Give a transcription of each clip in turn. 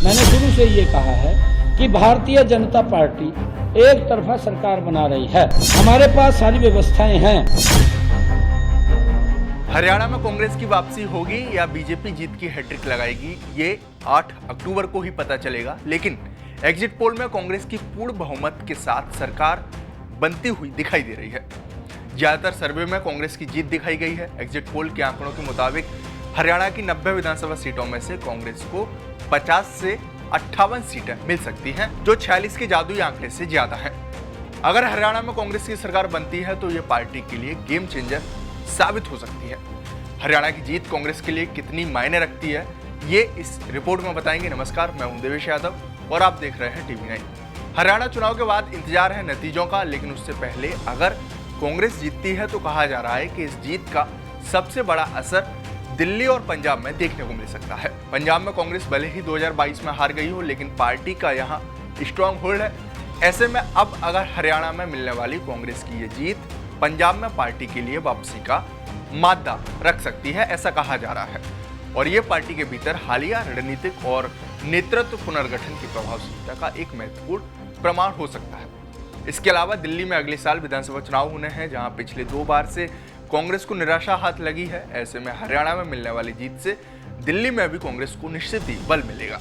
मैंने शुरू से ये कहा है कि भारतीय जनता पार्टी एक तरफा सरकार बना रही है। हमारे पास सारी व्यवस्थाएं हैं। हरियाणा में कांग्रेस की वापसी होगी या बीजेपी जीत की हैट्रिक लगाएगी, ये 8 अक्टूबर को ही पता चलेगा। लेकिन एग्जिट पोल में कांग्रेस की पूर्ण बहुमत के साथ सरकार बनती हुई दिखाई दे रही है। ज्यादातर सर्वे में कांग्रेस की जीत दिखाई गई है। एग्जिट पोल के आंकड़ों के मुताबिक हरियाणा की 90 विधानसभा सीटों में से कांग्रेस को 50 से 58 सीटें मिल सकती हैं, जो 46 के जादुई आंकड़े से ज्यादा है। अगर हरियाणा में कांग्रेस की सरकार बनती है तो ये पार्टी के लिए गेम चेंजर साबित हो सकती है। हरियाणा की जीत कांग्रेस के लिए कितनी मायने रखती है, ये इस रिपोर्ट में बताएंगे। नमस्कार, मैं हूं देवेश यादव और आप देख रहे हैं टीवी 9। हरियाणा चुनाव के बाद इंतजार है नतीजों का, लेकिन उससे पहले अगर कांग्रेस जीतती है तो कहा जा रहा है कि इस जीत का सबसे बड़ा असर दिल्ली और पंजाब में देखने को मिल सकता है। पंजाब में कांग्रेस भले ही 2022 में हार गई हो, लेकिन पार्टी का यहाँ स्ट्रॉन्ग होल्ड है। ऐसे में अब अगर हरियाणा में मिलने वाली कांग्रेस की ये जीत पंजाब में पार्टी के लिए वापसी का मादा रख सकती है, ऐसा कहा जा रहा है। और ये पार्टी के भीतर हालिया रणनीतिक और नेतृत्व पुनर्गठन की प्रभावशीलता का एक महत्वपूर्ण प्रमाण हो सकता है। इसके अलावा दिल्ली में अगले साल विधानसभा चुनाव होने हैं, जहां पिछले 2 बार से कांग्रेस को निराशा हाथ लगी है। ऐसे में हरियाणा में मिलने वाली जीत से दिल्ली में भी कांग्रेस को निश्चित ही बल मिलेगा।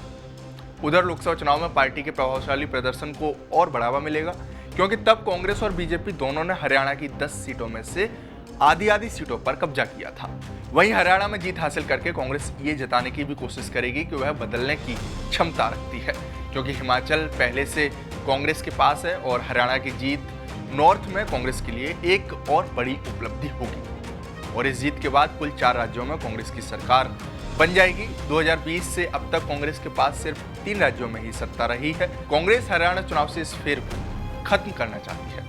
उधर लोकसभा चुनाव में पार्टी के प्रभावशाली प्रदर्शन को और बढ़ावा मिलेगा, क्योंकि तब कांग्रेस और बीजेपी दोनों ने हरियाणा की 10 सीटों में से आधी सीटों पर कब्जा किया था। वहीं हरियाणा में जीत हासिल करके कांग्रेस ये जताने की भी कोशिश करेगी कि वह बदलने की क्षमता रखती है, क्योंकि हिमाचल पहले से कांग्रेस के पास है और हरियाणा की जीत नॉर्थ में कांग्रेस के लिए एक और बड़ी उपलब्धि होगी। और इस जीत के बाद कुल 4 राज्यों में कांग्रेस की सरकार बन जाएगी। 2020 से अब तक कांग्रेस के पास सिर्फ 3 राज्यों में ही सत्ता रही है। कांग्रेस हरियाणा चुनाव से इस फेर को खत्म करना चाहती है।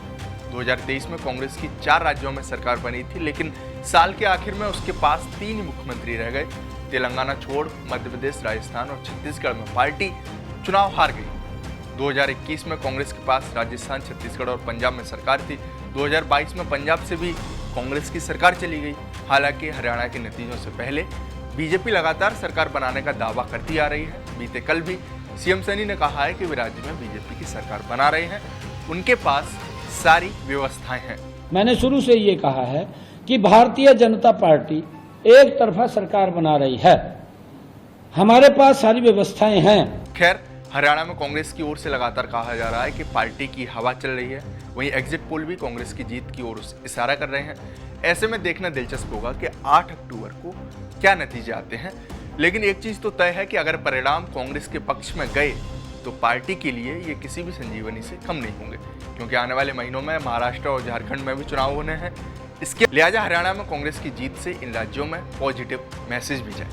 2023 में कांग्रेस की 4 राज्यों में सरकार बनी थी, लेकिन साल के आखिर में उसके पास 3 मुख्यमंत्री रह गए। तेलंगाना छोड़ मध्य प्रदेश, राजस्थान और छत्तीसगढ़ में पार्टी चुनाव हार गई। 2021 में कांग्रेस के पास राजस्थान, छत्तीसगढ़ और पंजाब में सरकार थी। 2022 में पंजाब से भी कांग्रेस की सरकार चली गई। हालांकि हरियाणा के नतीजों से पहले बीजेपी लगातार सरकार बनाने का दावा करती आ रही है। बीते कल भी सीएम सैनी ने कहा है कि वे राज्य में बीजेपी की सरकार बना रहे हैं, उनके पास सारी व्यवस्थाएं हैं। मैंने शुरू से ये कहा है कि भारतीय जनता पार्टी एक तरफा सरकार बना रही है। हमारे पास सारी व्यवस्थाएं हैं। खैर, हरियाणा में कांग्रेस की ओर से लगातार कहा जा रहा है कि पार्टी की हवा चल रही है। वहीं एग्जिट पोल भी कांग्रेस की जीत की ओर इशारा कर रहे हैं। ऐसे में देखना दिलचस्प होगा कि 8 अक्टूबर को क्या नतीजे आते हैं। लेकिन एक चीज तो तय है कि अगर परिणाम कांग्रेस के पक्ष में गए तो पार्टी के लिए ये किसी भी संजीवनी से कम नहीं होंगे, क्योंकि आने वाले महीनों में महाराष्ट्र और झारखंड में भी चुनाव होने हैं। इसके लिहाजा हरियाणा में कांग्रेस की जीत से इन राज्यों में पॉजिटिव मैसेज भी जाए।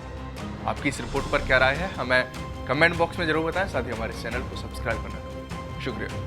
आपकी इस रिपोर्ट पर क्या राय है, हमें कमेंट बॉक्स में जरूर बताएं। साथ ही हमारे चैनल को सब्सक्राइब करना। शुक्रिया।